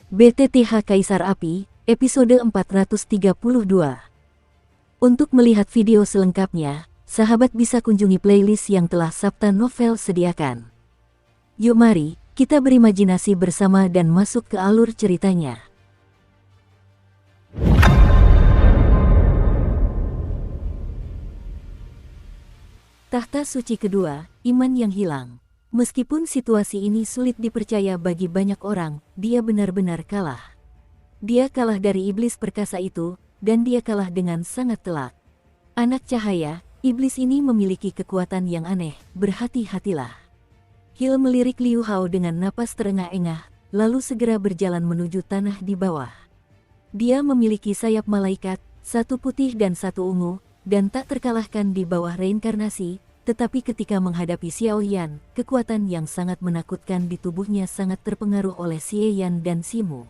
BTTH Kaisar Api, episode 432. Untuk melihat video selengkapnya, sahabat bisa kunjungi playlist yang telah Sabta Novel sediakan. Yuk mari, kita berimajinasi bersama dan masuk ke alur ceritanya. Tahta suci kedua, iman yang hilang. Meskipun situasi ini sulit dipercaya bagi banyak orang, dia benar-benar kalah. Dia kalah dari iblis perkasa itu, dan dia kalah dengan sangat telak. Anak cahaya, iblis ini memiliki kekuatan yang aneh, berhati-hatilah. Hil melirik Liu Hao dengan napas terengah-engah, lalu segera berjalan menuju tanah di bawah. Dia memiliki sayap malaikat, satu putih dan satu ungu, dan tak terkalahkan di bawah reinkarnasi. Tetapi ketika menghadapi Xiao Yan, kekuatan yang sangat menakutkan di tubuhnya sangat terpengaruh oleh Xie Yan dan Simu.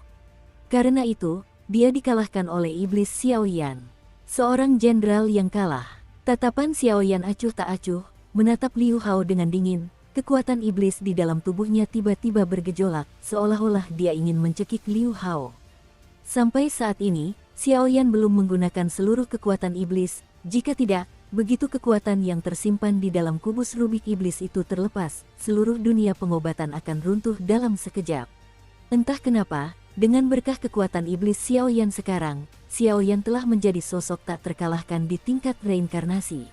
Karena itu, dia dikalahkan oleh iblis Xiao Yan. Seorang jenderal yang kalah. Tatapan Xiao Yan acuh tak acuh, menatap Liu Hao dengan dingin. Kekuatan iblis di dalam tubuhnya tiba-tiba bergejolak, seolah-olah dia ingin mencekik Liu Hao. Sampai saat ini, Xiao Yan belum menggunakan seluruh kekuatan iblis. Jika tidak, begitu kekuatan yang tersimpan di dalam kubus Rubik iblis itu terlepas, seluruh dunia pengobatan akan runtuh dalam sekejap. Entah kenapa, dengan berkah kekuatan iblis Xiao Yan sekarang, Xiao Yan telah menjadi sosok tak terkalahkan di tingkat reinkarnasi.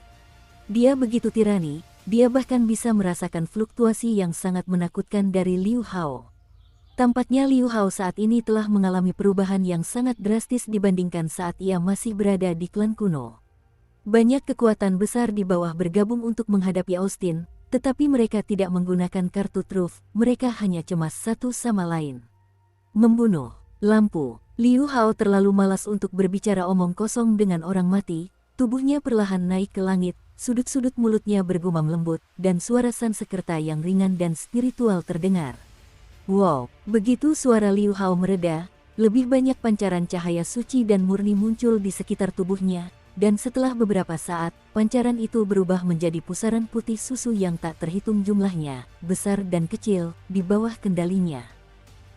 Dia begitu tirani, dia bahkan bisa merasakan fluktuasi yang sangat menakutkan dari Liu Hao. Tampaknya Liu Hao saat ini telah mengalami perubahan yang sangat drastis dibandingkan saat ia masih berada di klan kuno. Banyak kekuatan besar di bawah bergabung untuk menghadapi Austin, tetapi mereka tidak menggunakan kartu truf, mereka hanya cemas satu sama lain. Membunuh, lampu. Liu Hao terlalu malas untuk berbicara omong kosong dengan orang mati, tubuhnya perlahan naik ke langit, sudut-sudut mulutnya bergumam lembut, dan suara Sansekerta yang ringan dan spiritual terdengar. Wow, begitu suara Liu Hao mereda, lebih banyak pancaran cahaya suci dan murni muncul di sekitar tubuhnya. Dan setelah beberapa saat, pancaran itu berubah menjadi pusaran putih susu yang tak terhitung jumlahnya, besar dan kecil, di bawah kendalinya.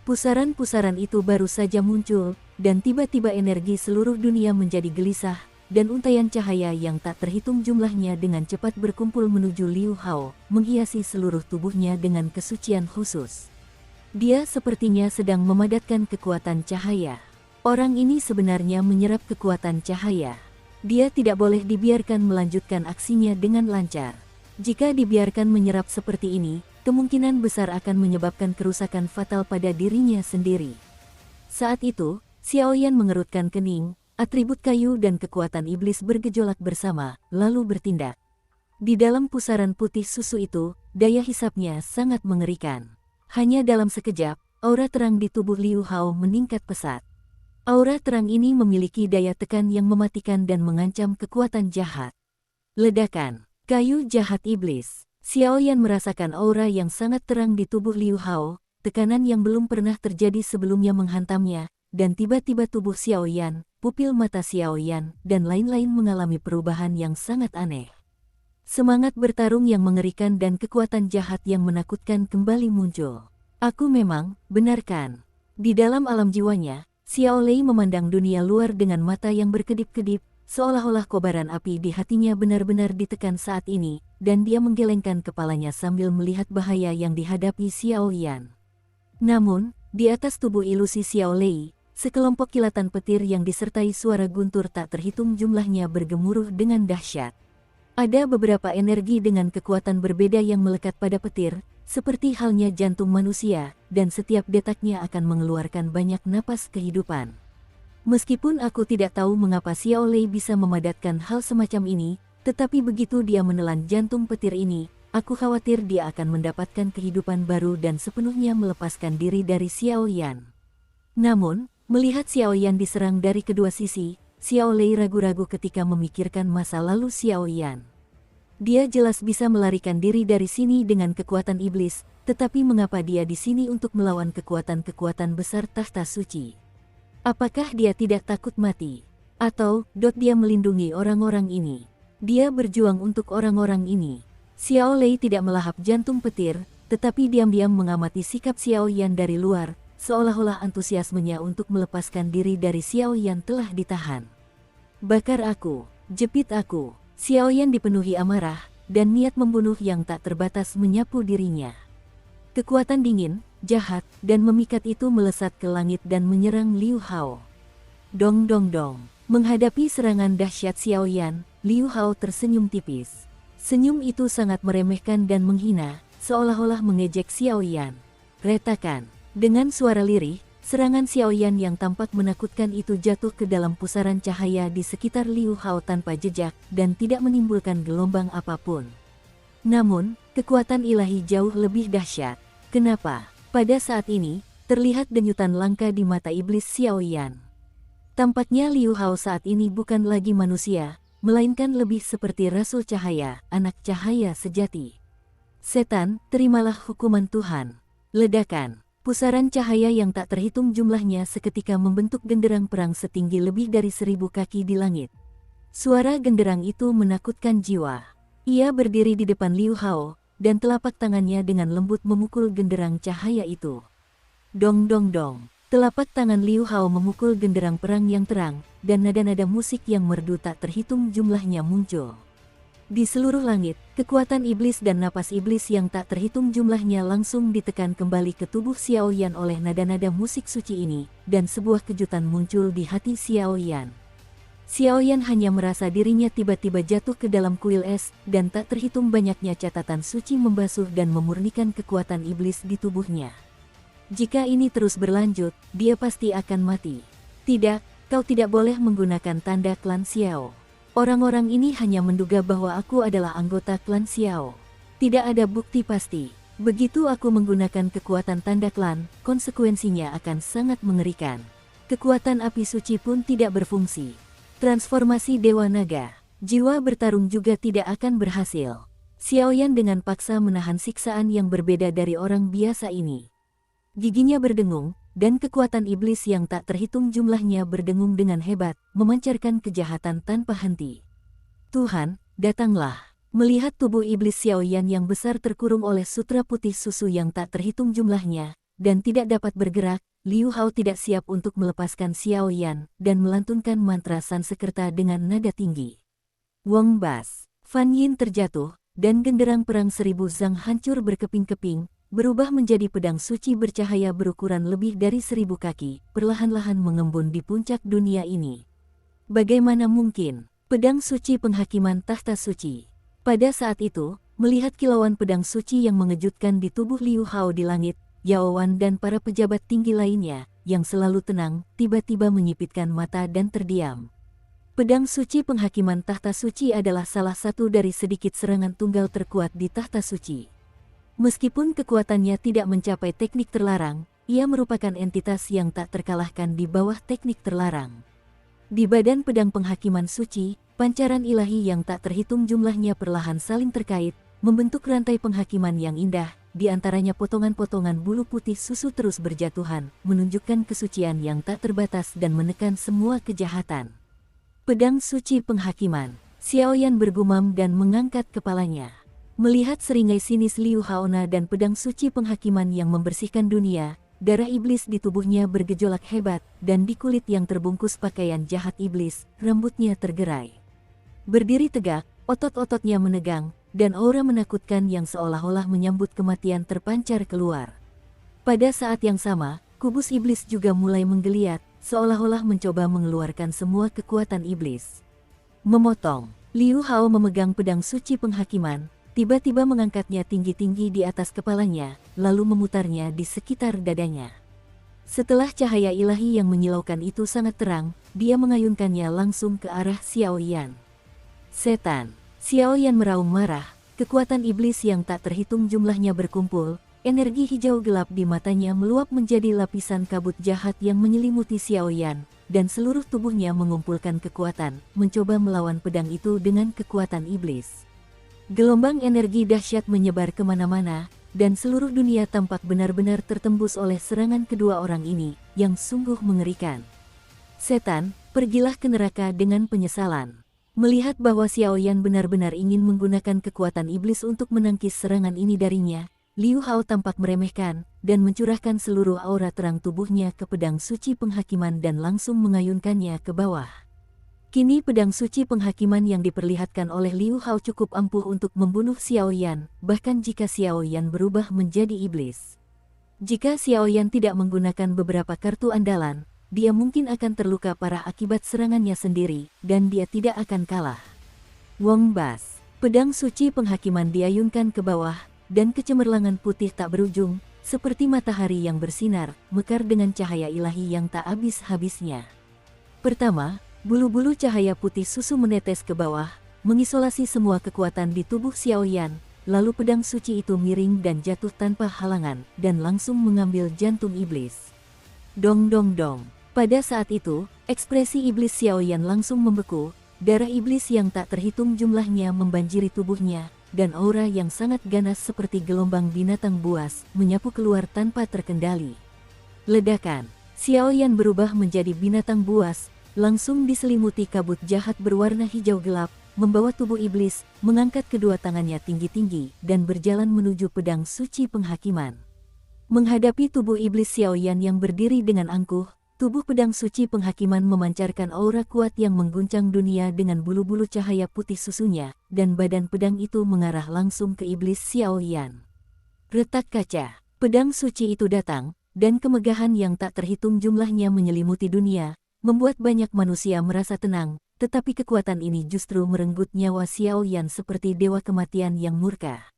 Pusaran-pusaran itu baru saja muncul, dan tiba-tiba energi seluruh dunia menjadi gelisah, dan untaian cahaya yang tak terhitung jumlahnya dengan cepat berkumpul menuju Liu Hao, menghiasi seluruh tubuhnya dengan kesucian khusus. Dia sepertinya sedang memadatkan kekuatan cahaya. Orang ini sebenarnya menyerap kekuatan cahaya. Dia tidak boleh dibiarkan melanjutkan aksinya dengan lancar. Jika dibiarkan menyerap seperti ini, kemungkinan besar akan menyebabkan kerusakan fatal pada dirinya sendiri. Saat itu, Xiao Yan mengerutkan kening, atribut kayu dan kekuatan iblis bergejolak bersama, lalu bertindak. Di dalam pusaran putih susu itu, daya hisapnya sangat mengerikan. Hanya dalam sekejap, aura terang di tubuh Liu Hao meningkat pesat. Aura terang ini memiliki daya tekan yang mematikan dan mengancam kekuatan jahat. Ledakan, kayu jahat iblis. Xiao Yan merasakan aura yang sangat terang di tubuh Liu Hao, tekanan yang belum pernah terjadi sebelumnya menghantamnya, dan tiba-tiba tubuh Xiao Yan, pupil mata Xiao Yan, dan lain-lain mengalami perubahan yang sangat aneh. Semangat bertarung yang mengerikan dan kekuatan jahat yang menakutkan kembali muncul. Aku memang, benarkan. Di dalam alam jiwanya, Xiao Lei memandang dunia luar dengan mata yang berkedip-kedip, seolah-olah kobaran api di hatinya benar-benar ditekan saat ini, dan dia menggelengkan kepalanya sambil melihat bahaya yang dihadapi Xiao Yan. Namun, di atas tubuh ilusi Xiao Lei, sekelompok kilatan petir yang disertai suara guntur tak terhitung jumlahnya bergemuruh dengan dahsyat. Ada beberapa energi dengan kekuatan berbeda yang melekat pada petir, seperti halnya jantung manusia, dan setiap detaknya akan mengeluarkan banyak napas kehidupan. Meskipun aku tidak tahu mengapa Xiao Lei bisa memadatkan hal semacam ini, tetapi begitu dia menelan jantung petir ini, aku khawatir dia akan mendapatkan kehidupan baru dan sepenuhnya melepaskan diri dari Xiao Yan. Namun, melihat Xiao Yan diserang dari kedua sisi, Xiao Lei ragu-ragu ketika memikirkan masa lalu Xiao Yan. Dia jelas bisa melarikan diri dari sini dengan kekuatan iblis, tetapi mengapa dia di sini untuk melawan kekuatan-kekuatan besar tahta suci? Apakah dia tidak takut mati? Atau, dia melindungi orang-orang ini? Dia berjuang untuk orang-orang ini. Xiao Lei tidak melahap jantung petir, tetapi diam-diam mengamati sikap Xiao Yan dari luar, seolah-olah antusiasmenya untuk melepaskan diri dari Xiao Yan telah ditahan. Bakar aku, jepit aku. Xiao Yan dipenuhi amarah, dan niat membunuh yang tak terbatas menyapu dirinya. Kekuatan dingin, jahat, dan memikat itu melesat ke langit dan menyerang Liu Hao. Dong dong dong. Menghadapi serangan dahsyat Xiao Yan, Liu Hao tersenyum tipis. Senyum itu sangat meremehkan dan menghina, seolah-olah mengejek Xiao Yan. Retakan. Dengan suara lirih, serangan Xiao Yan yang tampak menakutkan itu jatuh ke dalam pusaran cahaya di sekitar Liu Hao tanpa jejak dan tidak menimbulkan gelombang apapun. Namun, kekuatan ilahi jauh lebih dahsyat. Kenapa? Pada saat ini, terlihat denyutan langka di mata iblis Xiao Yan. Tampaknya Liu Hao saat ini bukan lagi manusia, melainkan lebih seperti Rasul Cahaya, anak cahaya sejati. Setan, terimalah hukuman Tuhan. Ledakan. Pusaran cahaya yang tak terhitung jumlahnya seketika membentuk genderang perang setinggi lebih dari 1000 kaki di langit. Suara genderang itu menakutkan jiwa. Ia berdiri di depan Liu Hao, dan telapak tangannya dengan lembut memukul genderang cahaya itu. Dong dong dong. Telapak tangan Liu Hao memukul genderang perang yang terang, dan nada-nada musik yang merdu tak terhitung jumlahnya muncul. Di seluruh langit, kekuatan iblis dan napas iblis yang tak terhitung jumlahnya langsung ditekan kembali ke tubuh Xiao Yan oleh nada-nada musik suci ini, dan sebuah kejutan muncul di hati Xiao Yan. Xiao Yan hanya merasa dirinya tiba-tiba jatuh ke dalam kuil es, dan tak terhitung banyaknya catatan suci membasuh dan memurnikan kekuatan iblis di tubuhnya. Jika ini terus berlanjut, dia pasti akan mati. Tidak, kau tidak boleh menggunakan tanda klan Xiao. Orang-orang ini hanya menduga bahwa aku adalah anggota klan Xiao. Tidak ada bukti pasti. Begitu aku menggunakan kekuatan tanda klan, konsekuensinya akan sangat mengerikan. Kekuatan api suci pun tidak berfungsi. Transformasi Dewa Naga, jiwa bertarung juga tidak akan berhasil. Xiao Yan dengan paksa menahan siksaan yang berbeda dari orang biasa ini. Giginya berdengung, dan kekuatan iblis yang tak terhitung jumlahnya berdengung dengan hebat, memancarkan kejahatan tanpa henti. Tuhan, datanglah. Melihat tubuh iblis Xiao Yan yang besar terkurung oleh sutra putih susu yang tak terhitung jumlahnya, dan tidak dapat bergerak, Liu Hao tidak siap untuk melepaskan Xiao Yan, dan melantunkan mantra Sansekerta dengan nada tinggi. Wong Bas, Fan Yin terjatuh, dan genderang perang 1000 zang hancur berkeping-keping, berubah menjadi pedang suci bercahaya berukuran lebih dari 1000 kaki, perlahan-lahan mengembun di puncak dunia ini. Bagaimana mungkin? Pedang suci penghakiman tahta suci. Pada saat itu, melihat kilauan pedang suci yang mengejutkan di tubuh Liu Hao di langit, Yao Wan dan para pejabat tinggi lainnya, yang selalu tenang, tiba-tiba menyipitkan mata dan terdiam. Pedang suci penghakiman tahta suci adalah salah satu dari sedikit serangan tunggal terkuat di tahta suci. Meskipun kekuatannya tidak mencapai teknik terlarang, ia merupakan entitas yang tak terkalahkan di bawah teknik terlarang. Di badan pedang penghakiman suci, pancaran ilahi yang tak terhitung jumlahnya perlahan saling terkait, membentuk rantai penghakiman yang indah, di antaranya potongan-potongan bulu putih susu terus berjatuhan, menunjukkan kesucian yang tak terbatas dan menekan semua kejahatan. Pedang suci penghakiman. Xiao Yan bergumam dan mengangkat kepalanya. Melihat seringai sinis Liu Haona dan pedang suci penghakiman yang membersihkan dunia, darah iblis di tubuhnya bergejolak hebat, dan di kulit yang terbungkus pakaian jahat iblis, rambutnya tergerai. Berdiri tegak, otot-ototnya menegang, dan aura menakutkan yang seolah-olah menyambut kematian terpancar keluar. Pada saat yang sama, kubus iblis juga mulai menggeliat, seolah-olah mencoba mengeluarkan semua kekuatan iblis. Memotong, Liu Hao memegang pedang suci penghakiman, tiba-tiba mengangkatnya tinggi-tinggi di atas kepalanya, lalu memutarnya di sekitar dadanya. Setelah cahaya ilahi yang menyilaukan itu sangat terang, dia mengayunkannya langsung ke arah Xiao Yan. Setan! Xiao Yan meraung marah, kekuatan iblis yang tak terhitung jumlahnya berkumpul, energi hijau gelap di matanya meluap menjadi lapisan kabut jahat yang menyelimuti Xiao Yan, dan seluruh tubuhnya mengumpulkan kekuatan, mencoba melawan pedang itu dengan kekuatan iblis. Gelombang energi dahsyat menyebar kemana-mana, dan seluruh dunia tampak benar-benar tertembus oleh serangan kedua orang ini, yang sungguh mengerikan. Setan, pergilah ke neraka dengan penyesalan. Melihat bahwa Xiao Yan benar-benar ingin menggunakan kekuatan iblis untuk menangkis serangan ini darinya, Liu Hao tampak meremehkan dan mencurahkan seluruh aura terang tubuhnya ke pedang suci penghakiman dan langsung mengayunkannya ke bawah. Kini pedang suci penghakiman yang diperlihatkan oleh Liu Hao cukup ampuh untuk membunuh Xiao Yan, bahkan jika Xiao Yan berubah menjadi iblis. Jika Xiao Yan tidak menggunakan beberapa kartu andalan, dia mungkin akan terluka parah akibat serangannya sendiri, dan dia tidak akan kalah. Wong Bas, pedang suci penghakiman diayunkan ke bawah, dan kecemerlangan putih tak berujung, seperti matahari yang bersinar, mekar dengan cahaya ilahi yang tak habis-habisnya. Pertama, bulu-bulu cahaya putih susu menetes ke bawah, mengisolasi semua kekuatan di tubuh Xiao Yan, lalu pedang suci itu miring dan jatuh tanpa halangan, dan langsung mengambil jantung iblis. Dong dong dong. Pada saat itu, ekspresi iblis Xiao Yan langsung membeku, darah iblis yang tak terhitung jumlahnya membanjiri tubuhnya, dan aura yang sangat ganas seperti gelombang binatang buas menyapu keluar tanpa terkendali. Ledakan, Xiao Yan berubah menjadi binatang buas, langsung diselimuti kabut jahat berwarna hijau gelap, membawa tubuh iblis, mengangkat kedua tangannya tinggi-tinggi, dan berjalan menuju pedang suci penghakiman. Menghadapi tubuh iblis Xiao Yan yang berdiri dengan angkuh, tubuh pedang suci penghakiman memancarkan aura kuat yang mengguncang dunia dengan bulu-bulu cahaya putih susunya, dan badan pedang itu mengarah langsung ke iblis Xiao Yan. Retak kaca, pedang suci itu datang, dan kemegahan yang tak terhitung jumlahnya menyelimuti dunia, membuat banyak manusia merasa tenang, tetapi kekuatan ini justru merenggut nyawa Xiao Yan seperti dewa kematian yang murka.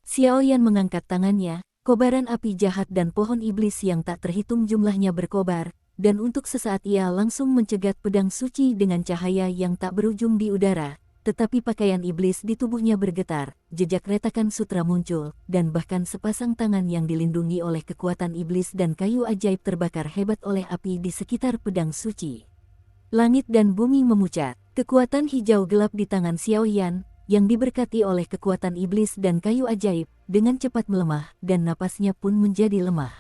Xiao Yan mengangkat tangannya, kobaran api jahat dan pohon iblis yang tak terhitung jumlahnya berkobar, dan untuk sesaat ia langsung mencegat pedang suci dengan cahaya yang tak berujung di udara, tetapi pakaian iblis di tubuhnya bergetar, jejak retakan sutra muncul, dan bahkan sepasang tangan yang dilindungi oleh kekuatan iblis dan kayu ajaib terbakar hebat oleh api di sekitar pedang suci. Langit dan bumi memucat, kekuatan hijau gelap di tangan Xiao Yan, yang diberkati oleh kekuatan iblis dan kayu ajaib, dengan cepat melemah, dan napasnya pun menjadi lemah.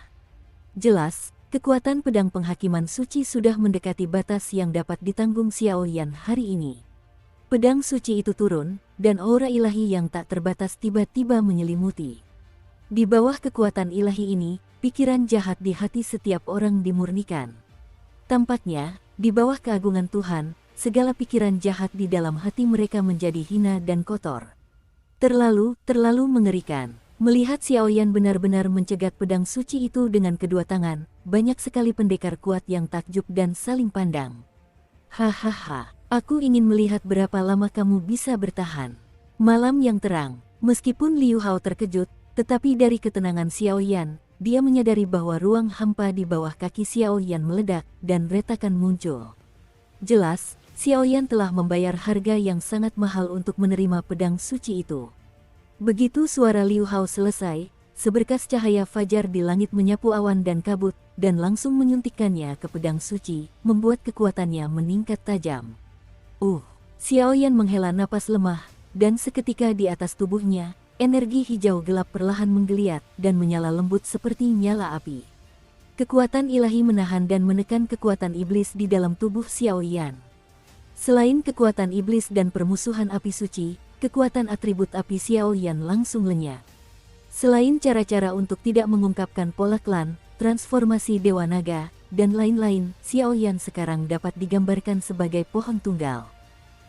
Jelas, kekuatan pedang penghakiman suci sudah mendekati batas yang dapat ditanggung Xiao Yan hari ini. Pedang suci itu turun, dan aura ilahi yang tak terbatas tiba-tiba menyelimuti. Di bawah kekuatan ilahi ini, pikiran jahat di hati setiap orang dimurnikan. Tampaknya, di bawah keagungan Tuhan, segala pikiran jahat di dalam hati mereka menjadi hina dan kotor. Terlalu mengerikan. Melihat Xiao Yan benar-benar mencegat pedang suci itu dengan kedua tangan, banyak sekali pendekar kuat yang takjub dan saling pandang. Hahaha, aku ingin melihat berapa lama kamu bisa bertahan. Malam yang terang, meskipun Liu Hao terkejut, tetapi dari ketenangan Xiao Yan, dia menyadari bahwa ruang hampa di bawah kaki Xiao Yan meledak, dan retakan muncul. Jelas, Xiao Yan telah membayar harga yang sangat mahal untuk menerima pedang suci itu. Begitu suara Liu Hao selesai, seberkas cahaya fajar di langit menyapu awan dan kabut, dan langsung menyuntikkannya ke pedang suci, membuat kekuatannya meningkat tajam. Xiao Yan menghela napas lemah, dan seketika di atas tubuhnya, energi hijau gelap perlahan menggeliat dan menyala lembut seperti nyala api. Kekuatan ilahi menahan dan menekan kekuatan iblis di dalam tubuh Xiao Yan. Selain kekuatan iblis dan permusuhan api suci, kekuatan atribut api Xiao Yan langsung lenyap. Selain cara-cara untuk tidak mengungkapkan pola klan, transformasi Dewa Naga, dan lain-lain, Xiao Yan sekarang dapat digambarkan sebagai pohon tunggal.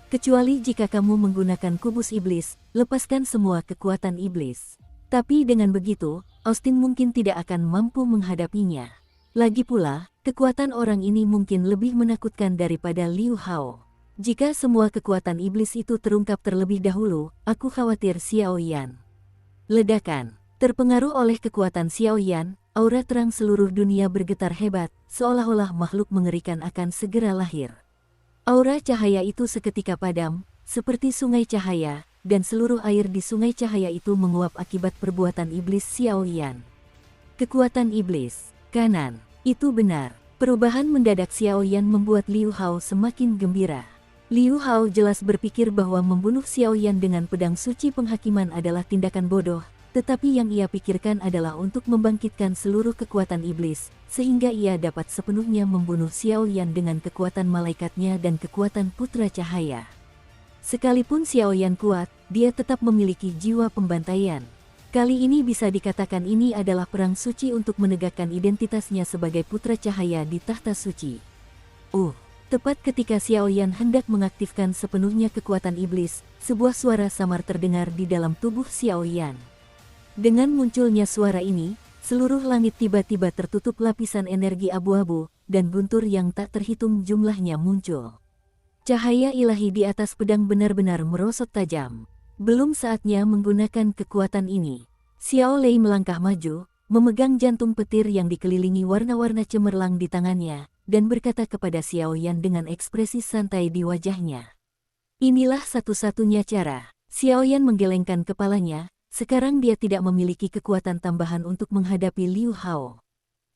Kecuali jika kamu menggunakan kubus iblis, lepaskan semua kekuatan iblis. Tapi dengan begitu, Austin mungkin tidak akan mampu menghadapinya. Lagi pula, kekuatan orang ini mungkin lebih menakutkan daripada Liu Hao. Jika semua kekuatan iblis itu terungkap terlebih dahulu, aku khawatir Xiao Yan. Ledakan. Terpengaruh oleh kekuatan Xiao Yan, aura terang seluruh dunia bergetar hebat, seolah-olah makhluk mengerikan akan segera lahir. Aura cahaya itu seketika padam, seperti sungai cahaya, dan seluruh air di sungai cahaya itu menguap akibat perbuatan iblis Xiao Yan. Kekuatan iblis. Kanan. Itu benar. Perubahan mendadak Xiao Yan membuat Liu Hao semakin gembira. Liu Hao jelas berpikir bahwa membunuh Xiao Yan dengan pedang suci penghakiman adalah tindakan bodoh, tetapi yang ia pikirkan adalah untuk membangkitkan seluruh kekuatan iblis, sehingga ia dapat sepenuhnya membunuh Xiao Yan dengan kekuatan malaikatnya dan kekuatan putra cahaya. Sekalipun Xiao Yan kuat, dia tetap memiliki jiwa pembantaian. Kali ini bisa dikatakan ini adalah perang suci untuk menegakkan identitasnya sebagai putra cahaya di tahta suci. Tepat ketika Xiaoyan hendak mengaktifkan sepenuhnya kekuatan iblis, sebuah suara samar terdengar di dalam tubuh Xiaoyan. Dengan munculnya suara ini, seluruh langit tiba-tiba tertutup lapisan energi abu-abu, dan guntur yang tak terhitung jumlahnya muncul. Cahaya ilahi di atas pedang benar-benar merosot tajam. Belum saatnya menggunakan kekuatan ini. Xiao Lei melangkah maju, memegang jantung petir yang dikelilingi warna-warna cemerlang di tangannya, dan berkata kepada Xiaoyan dengan ekspresi santai di wajahnya. Inilah satu-satunya cara. Xiaoyan menggelengkan kepalanya, sekarang dia tidak memiliki kekuatan tambahan untuk menghadapi Liu Hao.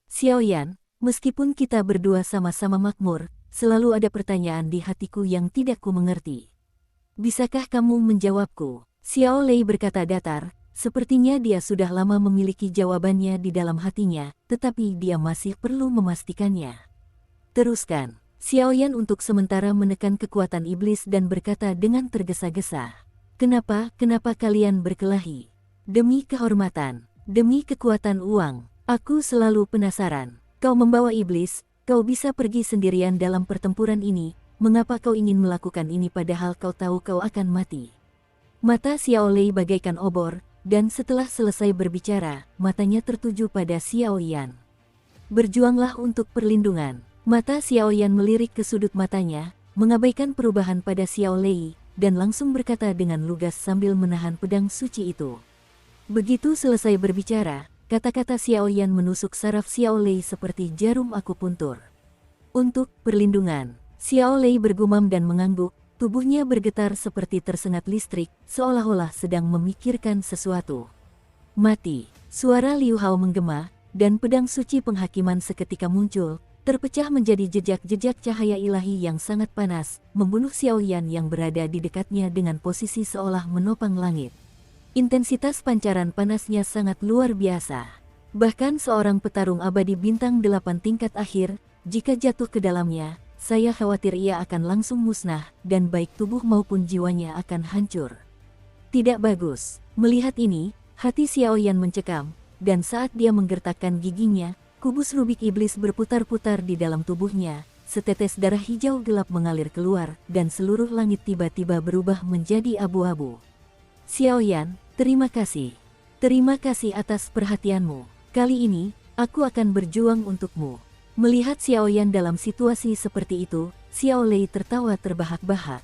Xiaoyan, meskipun kita berdua sama-sama makmur, selalu ada pertanyaan di hatiku yang tidak ku mengerti. Bisakah kamu menjawabku? Xiao Lei berkata datar, sepertinya dia sudah lama memiliki jawabannya di dalam hatinya, tetapi dia masih perlu memastikannya. Teruskan. Xiaoyan untuk sementara menekan kekuatan iblis dan berkata dengan tergesa-gesa. Kenapa kalian berkelahi? Demi kehormatan, demi kekuatan uang, aku selalu penasaran. Kau membawa iblis, kau bisa pergi sendirian dalam pertempuran ini. Mengapa kau ingin melakukan ini padahal kau tahu kau akan mati? Mata Xiao Lei bagaikan obor, dan setelah selesai berbicara, matanya tertuju pada Xiaoyan. Berjuanglah untuk perlindungan. Mata Xiaoyan melirik ke sudut matanya, mengabaikan perubahan pada Xiao Lei, dan langsung berkata dengan lugas sambil menahan pedang suci itu. Begitu selesai berbicara, kata-kata Xiaoyan menusuk saraf Xiao Lei seperti jarum akupuntur. Untuk perlindungan. Xiao Lei bergumam dan mengangguk, tubuhnya bergetar seperti tersengat listrik, seolah-olah sedang memikirkan sesuatu. Mati, suara Liu Hao menggema, dan pedang suci penghakiman seketika muncul, terpecah menjadi jejak-jejak cahaya ilahi yang sangat panas, membunuh Xiaoyan yang berada di dekatnya dengan posisi seolah menopang langit. Intensitas pancaran panasnya sangat luar biasa. Bahkan seorang petarung abadi bintang 8 tingkat akhir, jika jatuh ke dalamnya, saya khawatir ia akan langsung musnah, dan baik tubuh maupun jiwanya akan hancur. Tidak bagus. Melihat ini, hati Xiaoyan mencekam, dan saat dia menggertakkan giginya, kubus Rubik iblis berputar-putar di dalam tubuhnya, setetes darah hijau gelap mengalir keluar, dan seluruh langit tiba-tiba berubah menjadi abu-abu. Xiaoyan, terima kasih. Terima kasih atas perhatianmu. Kali ini, aku akan berjuang untukmu. Melihat Xiaoyan dalam situasi seperti itu, Xiao Lei tertawa terbahak-bahak.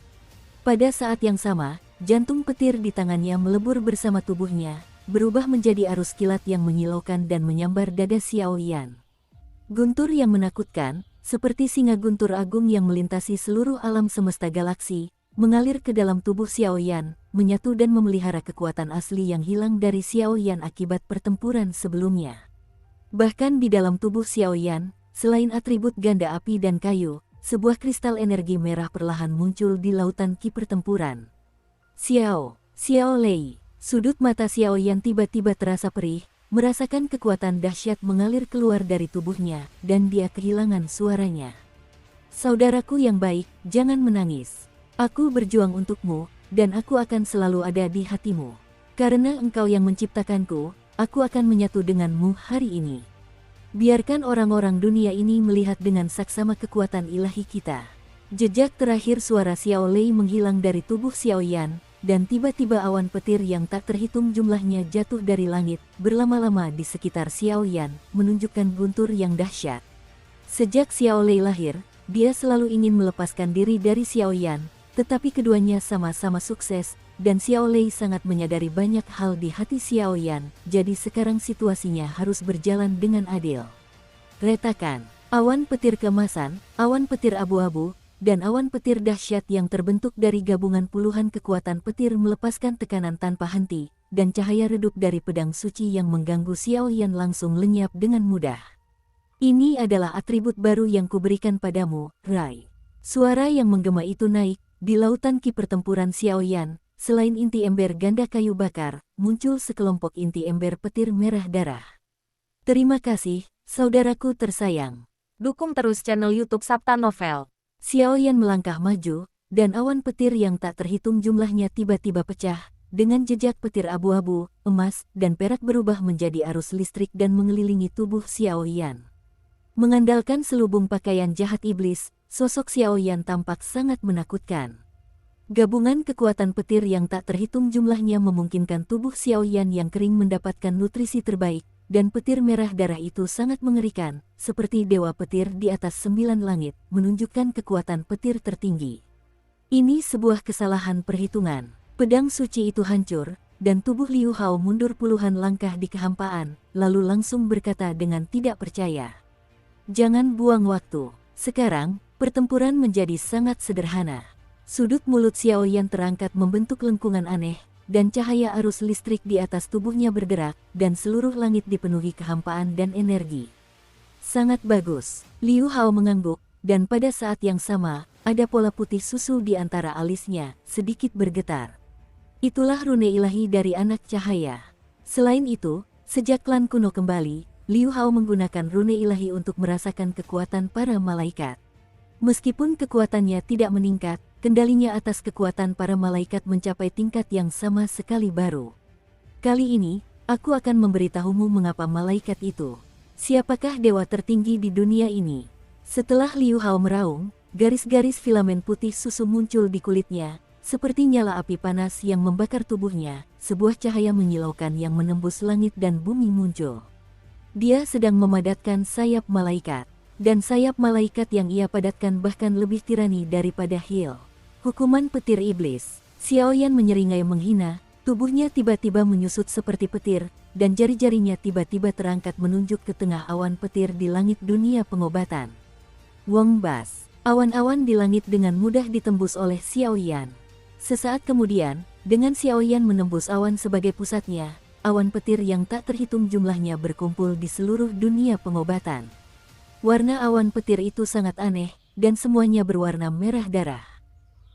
Pada saat yang sama, jantung petir di tangannya melebur bersama tubuhnya, berubah menjadi arus kilat yang menyilaukan dan menyambar dada Xiaoyan. Guntur yang menakutkan, seperti singa guntur agung yang melintasi seluruh alam semesta galaksi, mengalir ke dalam tubuh Xiaoyan, menyatu dan memelihara kekuatan asli yang hilang dari Xiaoyan akibat pertempuran sebelumnya. Bahkan di dalam tubuh Xiaoyan, selain atribut ganda api dan kayu, sebuah kristal energi merah perlahan muncul di lautan ki pertempuran. Xiao Lei, sudut mata Xiaoyan tiba-tiba terasa perih, merasakan kekuatan dahsyat mengalir keluar dari tubuhnya, dan dia kehilangan suaranya. Saudaraku yang baik, jangan menangis. Aku berjuang untukmu, dan aku akan selalu ada di hatimu. Karena engkau yang menciptakanku, aku akan menyatu denganmu hari ini. Biarkan orang-orang dunia ini melihat dengan saksama kekuatan ilahi kita. Jejak terakhir suara Xiao Lei menghilang dari tubuh Xiaoyan, dan tiba-tiba awan petir yang tak terhitung jumlahnya jatuh dari langit, berlama-lama di sekitar Xiaoyan, menunjukkan guntur yang dahsyat. Sejak Xiao Lei lahir, dia selalu ingin melepaskan diri dari Xiaoyan, tetapi keduanya sama-sama sukses, dan Xiao Lei sangat menyadari banyak hal di hati Xiaoyan, jadi sekarang situasinya harus berjalan dengan adil. Retakan, awan petir kemasan, awan petir abu-abu, dan awan petir dahsyat yang terbentuk dari gabungan puluhan kekuatan petir melepaskan tekanan tanpa henti, dan cahaya redup dari pedang suci yang mengganggu Xiaoyan langsung lenyap dengan mudah. Ini adalah atribut baru yang kuberikan padamu, Rai. Suara yang menggema itu naik, di lautan ki pertempuran Xiaoyan. Selain inti ember ganda kayu bakar, muncul sekelompok inti ember petir merah darah. Terima kasih, saudaraku tersayang. Dukung terus channel YouTube Sabta Novel. Xiaoyan melangkah maju, dan awan petir yang tak terhitung jumlahnya tiba-tiba pecah, dengan jejak petir abu-abu, emas, dan perak berubah menjadi arus listrik dan mengelilingi tubuh Xiao Yan. Mengandalkan selubung pakaian jahat iblis, sosok Xiao Yan tampak sangat menakutkan. Gabungan kekuatan petir yang tak terhitung jumlahnya memungkinkan tubuh Xiao Yan yang kering mendapatkan nutrisi terbaik, dan petir merah darah itu sangat mengerikan, seperti dewa petir di atas 9 langit, menunjukkan kekuatan petir tertinggi. Ini sebuah kesalahan perhitungan. Pedang suci itu hancur, dan tubuh Liu Hao mundur puluhan langkah di kehampaan, lalu langsung berkata dengan tidak percaya. Jangan buang waktu. Sekarang, pertempuran menjadi sangat sederhana. Sudut mulut Xiao Yan terangkat membentuk lengkungan aneh, dan cahaya arus listrik di atas tubuhnya bergerak, dan seluruh langit dipenuhi kehampaan dan energi. Sangat bagus. Liu Hao mengangguk, dan pada saat yang sama, ada pola putih susu di antara alisnya, sedikit bergetar. Itulah rune ilahi dari anak cahaya. Selain itu, sejak klan kuno kembali, Liu Hao menggunakan rune ilahi untuk merasakan kekuatan para malaikat. Meskipun kekuatannya tidak meningkat, kendalinya atas kekuatan para malaikat mencapai tingkat yang sama sekali baru. Kali ini, aku akan memberitahumu mengapa malaikat itu. Siapakah dewa tertinggi di dunia ini? Setelah Liu Hao meraung, garis-garis filamen putih susu muncul di kulitnya, seperti nyala api panas yang membakar tubuhnya, sebuah cahaya menyilaukan yang menembus langit dan bumi muncul. Dia sedang memadatkan sayap malaikat, dan sayap malaikat yang ia padatkan bahkan lebih tirani daripada Hil. Hukuman petir iblis. Xiao Yan menyeringai menghina, tubuhnya tiba-tiba menyusut seperti petir, dan jari-jarinya tiba-tiba terangkat menunjuk ke tengah awan petir di langit dunia pengobatan. Wong Bas. Awan-awan di langit dengan mudah ditembus oleh Xiao Yan. Sesaat kemudian, dengan Xiao Yan menembus awan sebagai pusatnya, awan petir yang tak terhitung jumlahnya berkumpul di seluruh dunia pengobatan. Warna awan petir itu sangat aneh, dan semuanya berwarna merah darah.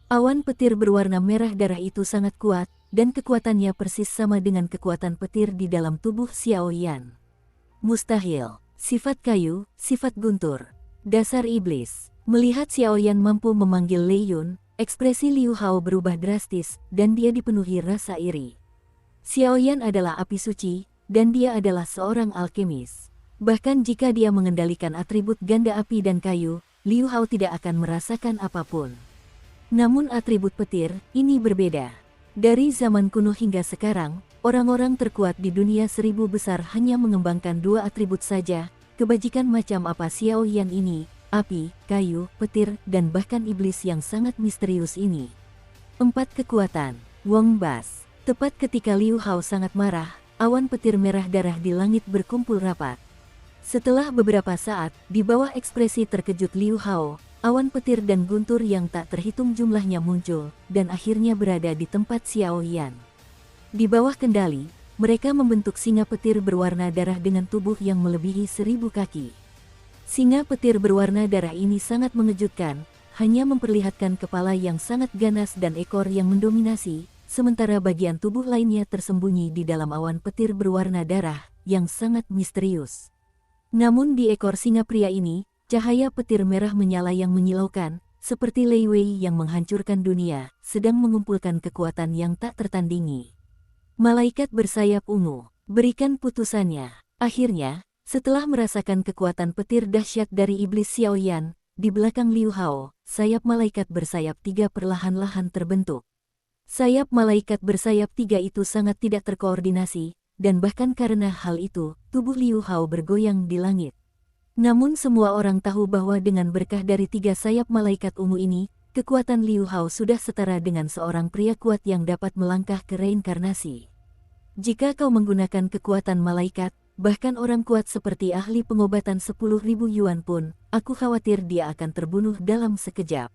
Awan petir berwarna merah darah itu sangat kuat, dan kekuatannya persis sama dengan kekuatan petir di dalam tubuh Xiao Yan. Mustahil. Sifat kayu, sifat guntur. Dasar iblis. Melihat Xiao Yan mampu memanggil Lei Yun, ekspresi Liu Hao berubah drastis, dan dia dipenuhi rasa iri. Xiao Yan adalah api suci, dan dia adalah seorang alkemis. Bahkan jika dia mengendalikan atribut ganda api dan kayu, Liu Hao tidak akan merasakan apapun. Namun atribut petir, ini berbeda. Dari zaman kuno hingga sekarang, orang-orang terkuat di dunia 1000 besar hanya mengembangkan 2 atribut saja, kebajikan macam apa Xiao Yan ini, api, kayu, petir, dan bahkan iblis yang sangat misterius ini. 4 kekuatan. Wong Bas. Tepat ketika Liu Hao sangat marah, awan petir merah darah di langit berkumpul rapat. Setelah beberapa saat, di bawah ekspresi terkejut Liu Hao, awan petir dan guntur yang tak terhitung jumlahnya muncul, dan akhirnya berada di tempat Xiao Yan. Di bawah kendali, mereka membentuk singa petir berwarna darah dengan tubuh yang melebihi 1000 kaki. Singa petir berwarna darah ini sangat mengejutkan, hanya memperlihatkan kepala yang sangat ganas dan ekor yang mendominasi, sementara bagian tubuh lainnya tersembunyi di dalam awan petir berwarna darah, yang sangat misterius. Namun di ekor singa pria ini, cahaya petir merah menyala yang menyilaukan, seperti Lei Wei yang menghancurkan dunia, sedang mengumpulkan kekuatan yang tak tertandingi. Malaikat bersayap ungu, berikan putusannya. Akhirnya, setelah merasakan kekuatan petir dahsyat dari iblis Xiao Yan, di belakang Liu Hao, sayap malaikat bersayap 3 perlahan-lahan terbentuk. Sayap malaikat bersayap 3 itu sangat tidak terkoordinasi, dan bahkan karena hal itu, tubuh Liu Hao bergoyang di langit. Namun semua orang tahu bahwa dengan berkah dari 3 sayap malaikat ungu ini, kekuatan Liu Hao sudah setara dengan seorang pria kuat yang dapat melangkah ke reinkarnasi. Jika kau menggunakan kekuatan malaikat, bahkan orang kuat seperti ahli pengobatan 10.000 yuan pun, aku khawatir dia akan terbunuh dalam sekejap.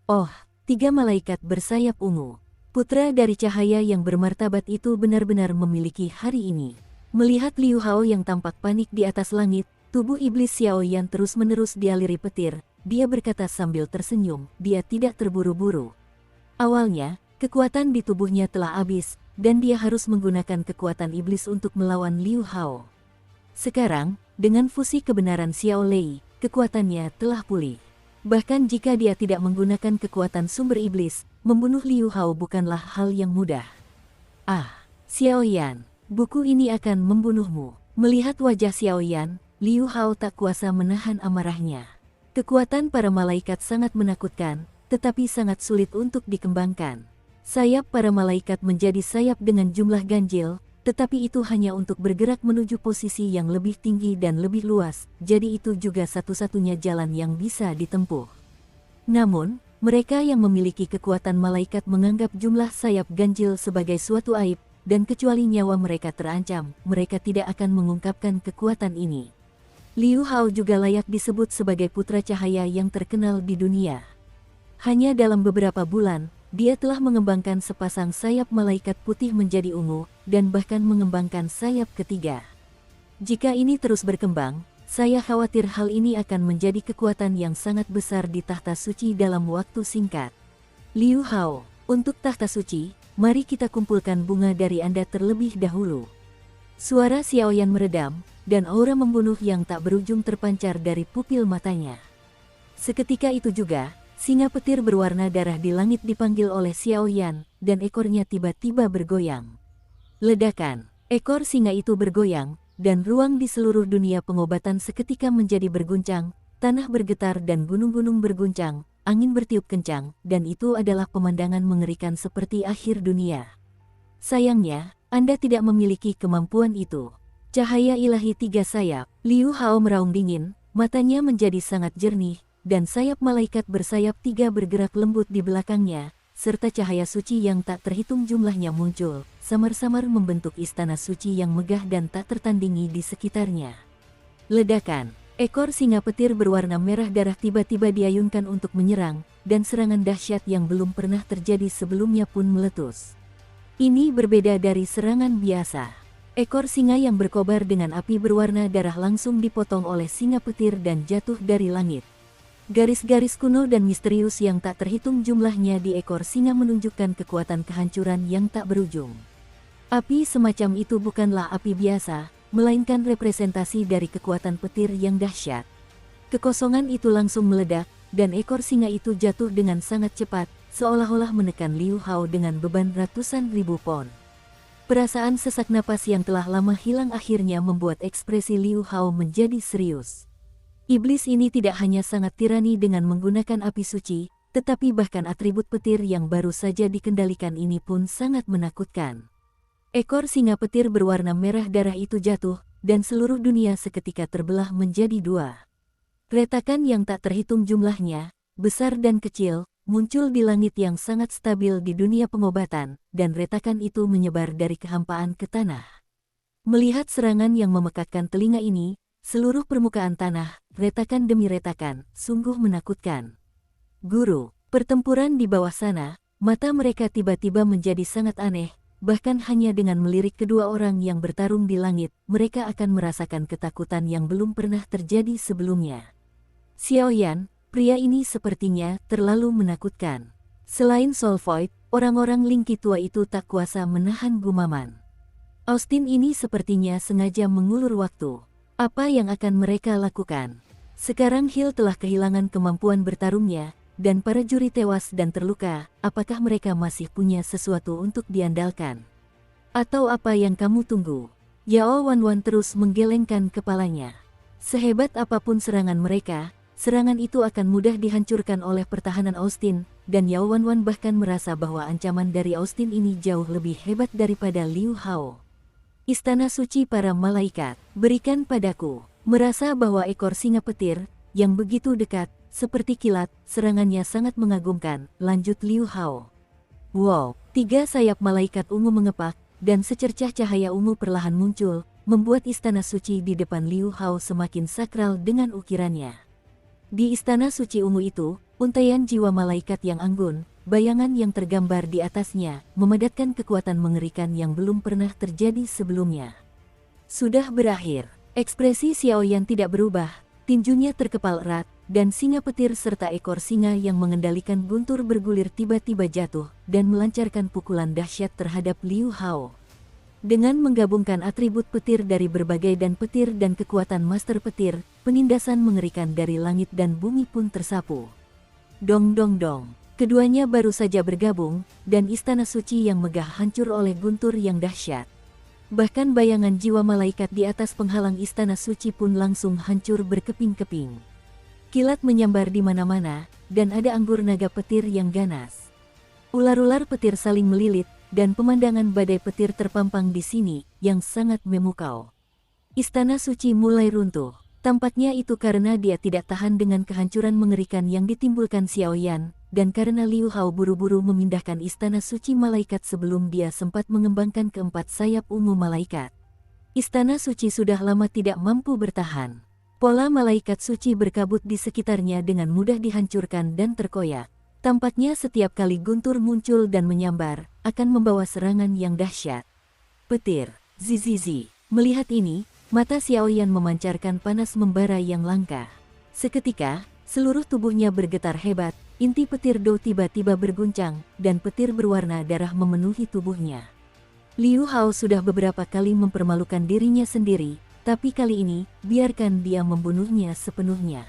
Oh, 3 malaikat bersayap ungu. Putra dari cahaya yang bermartabat itu benar-benar memiliki hari ini. Melihat Liu Hao yang tampak panik di atas langit, tubuh iblis Xiao Yan terus-menerus dialiri petir, dia berkata sambil tersenyum, dia tidak terburu-buru. Awalnya, kekuatan di tubuhnya telah habis, dan dia harus menggunakan kekuatan iblis untuk melawan Liu Hao. Sekarang, dengan fusi kebenaran Xiao Lei, kekuatannya telah pulih. Bahkan jika dia tidak menggunakan kekuatan sumber iblis, membunuh Liu Hao bukanlah hal yang mudah. Ah, Xiaoyan, buku ini akan membunuhmu. Melihat wajah Xiaoyan, Liu Hao tak kuasa menahan amarahnya. Kekuatan para malaikat sangat menakutkan, tetapi sangat sulit untuk dikembangkan. Sayap para malaikat menjadi sayap dengan jumlah ganjil, tetapi itu hanya untuk bergerak menuju posisi yang lebih tinggi dan lebih luas, jadi itu juga satu-satunya jalan yang bisa ditempuh. Namun, mereka yang memiliki kekuatan malaikat menganggap jumlah sayap ganjil sebagai suatu aib, dan kecuali nyawa mereka terancam, mereka tidak akan mengungkapkan kekuatan ini. Liu Hao juga layak disebut sebagai putra cahaya yang terkenal di dunia. Hanya dalam beberapa bulan, dia telah mengembangkan sepasang sayap malaikat putih menjadi ungu, dan bahkan mengembangkan sayap ketiga. Jika ini terus berkembang, saya khawatir hal ini akan menjadi kekuatan yang sangat besar di tahta suci dalam waktu singkat. Liu Hao, untuk tahta suci, mari kita kumpulkan bunga dari Anda terlebih dahulu. Suara Xiaoyan meredam, dan aura membunuh yang tak berujung terpancar dari pupil matanya. Seketika itu juga, singa petir berwarna darah di langit dipanggil oleh Xiaoyan, dan ekornya tiba-tiba bergoyang. Ledakan, ekor singa itu bergoyang, dan ruang di seluruh dunia pengobatan seketika menjadi berguncang, tanah bergetar dan gunung-gunung berguncang, angin bertiup kencang, dan itu adalah pemandangan mengerikan seperti akhir dunia. Sayangnya, Anda tidak memiliki kemampuan itu. Cahaya ilahi tiga sayap, Liu Hao meraung dingin, matanya menjadi sangat jernih, dan sayap malaikat bersayap tiga bergerak lembut di belakangnya, serta cahaya suci yang tak terhitung jumlahnya muncul, samar-samar membentuk istana suci yang megah dan tak tertandingi di sekitarnya. Ledakan, ekor singa petir berwarna merah darah tiba-tiba diayunkan untuk menyerang, dan serangan dahsyat yang belum pernah terjadi sebelumnya pun meletus. Ini berbeda dari serangan biasa. Ekor singa yang berkobar dengan api berwarna darah langsung dipotong oleh singa petir dan jatuh dari langit. Garis-garis kuno dan misterius yang tak terhitung jumlahnya di ekor singa menunjukkan kekuatan kehancuran yang tak berujung. Api semacam itu bukanlah api biasa, melainkan representasi dari kekuatan petir yang dahsyat. Kekosongan itu langsung meledak, dan ekor singa itu jatuh dengan sangat cepat, seolah-olah menekan Liu Hao dengan beban ratusan ribu pon. Perasaan sesak napas yang telah lama hilang akhirnya membuat ekspresi Liu Hao menjadi serius. Iblis ini tidak hanya sangat tirani dengan menggunakan api suci, tetapi bahkan atribut petir yang baru saja dikendalikan ini pun sangat menakutkan. Ekor singa petir berwarna merah darah itu jatuh, dan seluruh dunia seketika terbelah menjadi dua. Retakan yang tak terhitung jumlahnya, besar dan kecil, muncul di langit yang sangat stabil di dunia pengobatan, dan retakan itu menyebar dari kehampaan ke tanah. Melihat serangan yang memekakkan telinga ini, seluruh permukaan tanah, retakan demi retakan, sungguh menakutkan. Guru, pertempuran di bawah sana, mata mereka tiba-tiba menjadi sangat aneh, bahkan hanya dengan melirik kedua orang yang bertarung di langit, mereka akan merasakan ketakutan yang belum pernah terjadi sebelumnya. Xiaoyan, pria ini sepertinya terlalu menakutkan. Selain Soul Void, orang-orang Lingki tua itu tak kuasa menahan gumaman. Austin ini sepertinya sengaja mengulur waktu. Apa yang akan mereka lakukan? Sekarang Hill telah kehilangan kemampuan bertarungnya, dan para juri tewas dan terluka. Apakah mereka masih punya sesuatu untuk diandalkan? Atau apa yang kamu tunggu? Yao Wanwan terus menggelengkan kepalanya. Sehebat apapun serangan mereka, serangan itu akan mudah dihancurkan oleh pertahanan Austin, dan Yao Wanwan bahkan merasa bahwa ancaman dari Austin ini jauh lebih hebat daripada Liu Hao. Istana suci para malaikat, berikan padaku. Merasa bahwa ekor singa petir, yang begitu dekat, seperti kilat, serangannya sangat mengagumkan, lanjut Liu Hao. Wow, tiga sayap malaikat ungu mengepak, dan secercah cahaya ungu perlahan muncul, membuat istana suci di depan Liu Hao semakin sakral dengan ukirannya. Di istana suci ungu itu, untaian jiwa malaikat yang anggun, bayangan yang tergambar di atasnya, memadatkan kekuatan mengerikan yang belum pernah terjadi sebelumnya. Sudah berakhir, ekspresi Xiaoyan tidak berubah, tinjunya terkepal erat, dan singa petir serta ekor singa yang mengendalikan guntur bergulir tiba-tiba jatuh, dan melancarkan pukulan dahsyat terhadap Liu Hao. Dengan menggabungkan atribut petir dari berbagai petir dan kekuatan master petir, penindasan mengerikan dari langit dan bumi pun tersapu. Dong dong dong. Keduanya baru saja bergabung, dan istana suci yang megah hancur oleh guntur yang dahsyat. Bahkan bayangan jiwa malaikat di atas penghalang istana suci pun langsung hancur berkeping-keping. Kilat menyambar di mana-mana, dan ada anggur naga petir yang ganas. Ular-ular petir saling melilit, dan pemandangan badai petir terpampang di sini, yang sangat memukau. Istana suci mulai runtuh. Tampaknya itu karena dia tidak tahan dengan kehancuran mengerikan yang ditimbulkan Xiao Yan, dan karena Liu Hao buru-buru memindahkan istana suci malaikat sebelum dia sempat mengembangkan keempat sayap ungu malaikat. Istana suci sudah lama tidak mampu bertahan. Pola malaikat suci berkabut di sekitarnya dengan mudah dihancurkan dan terkoyak. Tampaknya setiap kali guntur muncul dan menyambar, akan membawa serangan yang dahsyat. Petir, zizizi. Melihat ini, mata Xiao Yan memancarkan panas membara yang langka. Seketika, seluruh tubuhnya bergetar hebat. Inti petir Do tiba-tiba berguncang, dan petir berwarna darah memenuhi tubuhnya. Liu Hao sudah beberapa kali mempermalukan dirinya sendiri, tapi kali ini, biarkan dia membunuhnya sepenuhnya.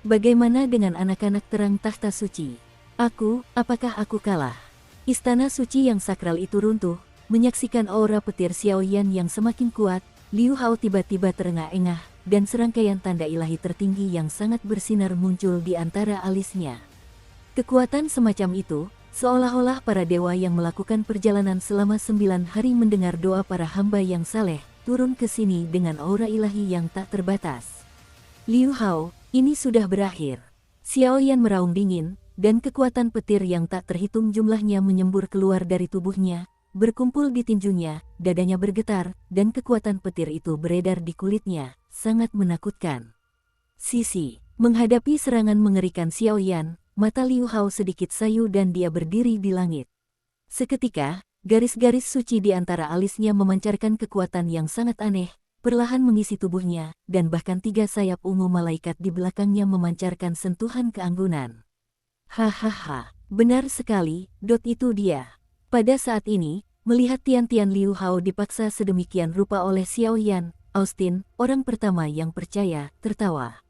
Bagaimana dengan anak-anak terang tahta suci? Apakah aku kalah? Istana suci yang sakral itu runtuh, menyaksikan aura petir Xiao Yan yang semakin kuat. Liu Hao tiba-tiba terengah-engah, dan serangkaian tanda ilahi tertinggi yang sangat bersinar muncul di antara alisnya. Kekuatan semacam itu, seolah-olah para dewa yang melakukan perjalanan selama 9 hari mendengar doa para hamba yang saleh, turun ke sini dengan aura ilahi yang tak terbatas. Liu Hao, ini sudah berakhir. Xiao Yan meraung dingin, dan kekuatan petir yang tak terhitung jumlahnya menyembur keluar dari tubuhnya, berkumpul di tinjunya, dadanya bergetar, dan kekuatan petir itu beredar di kulitnya, sangat menakutkan. Sisi, menghadapi serangan mengerikan Xiao Yan, mata Liu Hao sedikit sayu dan dia berdiri di langit. Seketika, garis-garis suci di antara alisnya memancarkan kekuatan yang sangat aneh, perlahan mengisi tubuhnya, dan bahkan 3 sayap ungu malaikat di belakangnya memancarkan sentuhan keanggunan. Hahaha, benar sekali, itu dia. Pada saat ini, melihat Tian Liu Hao dipaksa sedemikian rupa oleh Xiao Yan, Austin, orang pertama yang percaya, tertawa.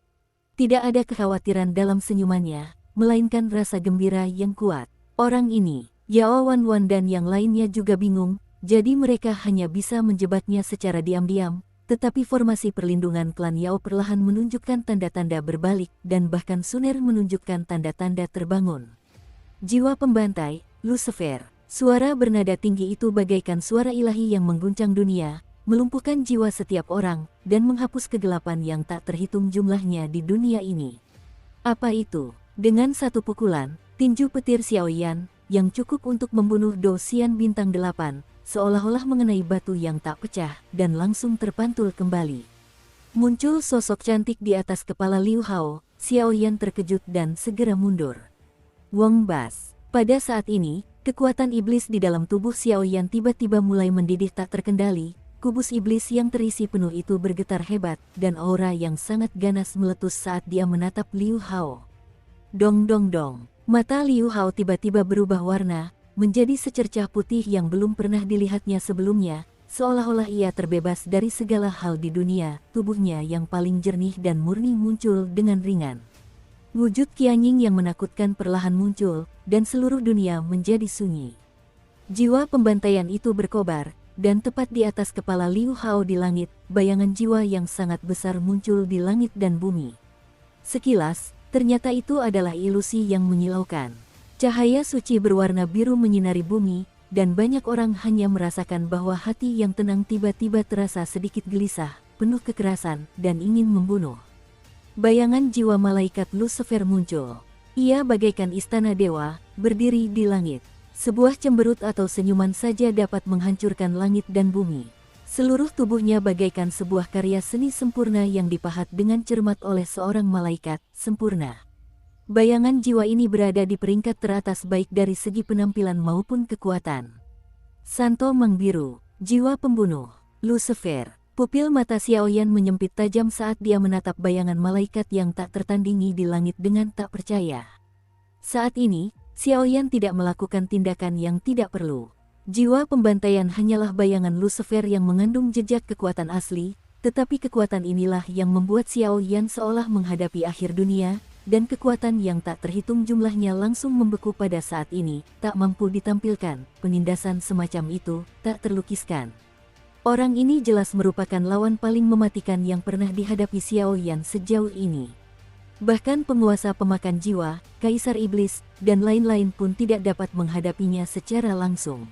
Tidak ada kekhawatiran dalam senyumannya, melainkan rasa gembira yang kuat. Orang ini, Yao Wanwan dan yang lainnya juga bingung, jadi mereka hanya bisa menjebaknya secara diam-diam, tetapi formasi perlindungan klan Yao perlahan menunjukkan tanda-tanda berbalik dan bahkan Suner menunjukkan tanda-tanda terbangun. Jiwa pembantai, Lucifer. Suara bernada tinggi itu bagaikan suara ilahi yang mengguncang dunia, melumpuhkan jiwa setiap orang, dan menghapus kegelapan yang tak terhitung jumlahnya di dunia ini. Apa itu? Dengan satu pukulan, tinju petir Xiao Yan, yang cukup untuk membunuh Do Xian bintang 8, seolah-olah mengenai batu yang tak pecah, dan langsung terpantul kembali. Muncul sosok cantik di atas kepala Liu Hao, Xiao Yan terkejut dan segera mundur. Wong Bas. Pada saat ini, kekuatan iblis di dalam tubuh Xiao Yan tiba-tiba mulai mendidih tak terkendali. Kubus iblis yang terisi penuh itu bergetar hebat, dan aura yang sangat ganas meletus saat dia menatap Liu Hao. Dong dong dong, mata Liu Hao tiba-tiba berubah warna, menjadi secercah putih yang belum pernah dilihatnya sebelumnya, seolah-olah ia terbebas dari segala hal di dunia, tubuhnya yang paling jernih dan murni muncul dengan ringan. Wujud Qianying yang menakutkan perlahan muncul, dan seluruh dunia menjadi sunyi. Jiwa pembantaian itu berkobar, dan tepat di atas kepala Liu Hao di langit, bayangan jiwa yang sangat besar muncul di langit dan bumi. Sekilas, ternyata itu adalah ilusi yang menyilaukan. Cahaya suci berwarna biru menyinari bumi, dan banyak orang hanya merasakan bahwa hati yang tenang tiba-tiba terasa sedikit gelisah, penuh kekerasan, dan ingin membunuh. Bayangan jiwa malaikat Lucifer muncul. Ia bagaikan istana dewa, berdiri di langit. Sebuah cemberut atau senyuman saja dapat menghancurkan langit dan bumi. Seluruh tubuhnya bagaikan sebuah karya seni sempurna yang dipahat dengan cermat oleh seorang malaikat, sempurna. Bayangan jiwa ini berada di peringkat teratas baik dari segi penampilan maupun kekuatan. Santo Mangbiru, jiwa pembunuh, Lucifer. Pupil mata Xiao Yan menyempit tajam saat dia menatap bayangan malaikat yang tak tertandingi di langit dengan tak percaya. Saat ini, Xiao Yan tidak melakukan tindakan yang tidak perlu. Jiwa pembantaian hanyalah bayangan Lucifer yang mengandung jejak kekuatan asli, tetapi kekuatan inilah yang membuat Xiao Yan seolah menghadapi akhir dunia, dan kekuatan yang tak terhitung jumlahnya langsung membeku pada saat ini, tak mampu ditampilkan. Penindasan semacam itu tak terlukiskan. Orang ini jelas merupakan lawan paling mematikan yang pernah dihadapi Xiao Yan sejauh ini. Bahkan penguasa pemakan jiwa, Kaisar Iblis, dan lain-lain pun tidak dapat menghadapinya secara langsung.